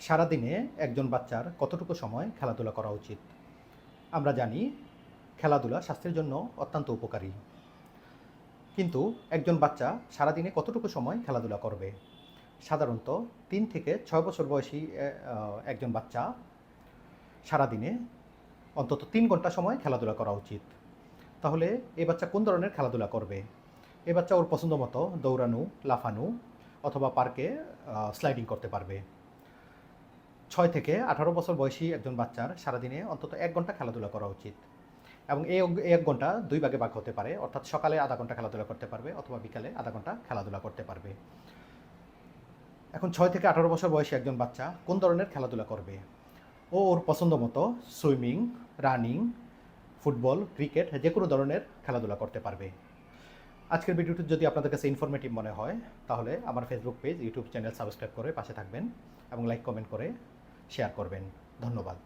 সারাদিনে একজন বাচ্চার কতটুকু সময় খেলাধুলা করা উচিত? আমরা জানি খেলাধুলা স্বাস্থ্যের জন্য অত্যন্ত উপকারী। কিন্তু একজন বাচ্চা সারাদিনে কতটুকু সময় খেলাধুলা করবে? সাধারণত ৩ থেকে ৬ বছর বয়সী একজন বাচ্চা সারাদিনে অন্তত ৩ ঘন্টা সময় খেলাধুলা করা উচিত। তাহলে এই বাচ্চা কোন ধরনের খেলাধুলা করবে? এ বাচ্চা ওর পছন্দ মতো দৌড়ানো, লাফানো অথবা পার্কে স্লাইডিং করতে পারবে। ৬ থেকে ১৮ বছর বয়সী একজন বাচ্চার সারাদিনে অন্তত ১ ঘন্টা খেলাধুলা করা উচিত এবং এই ১ ঘন্টা ২ ভাগে ভাগ হতে পারে। অর্থাৎ সকালে আধা ঘন্টা খেলাধুলা করতে পারবে অথবা বিকালে আধা ঘন্টা খেলাধুলা করতে পারবে। এখন ৬ থেকে ১৮ বছর বয়সী একজন বাচ্চা কোন ধরনের খেলাধুলা করবে? ও ওর পছন্দ মতো সুইমিং, রানিং, ফুটবল, ক্রিকেট যেকোনো ধরনের খেলাধুলা করতে পারবে। আজকের ভিডিওটি যদি আপনাদের কাছে ইনফরমেটিভ মনে হয় তাহলে আমার Facebook page, YouTube channel subscribe করে পাশে থাকবেন এবং লাইক, কমেন্ট করে শেয়ার করবেন। ধন্যবাদ।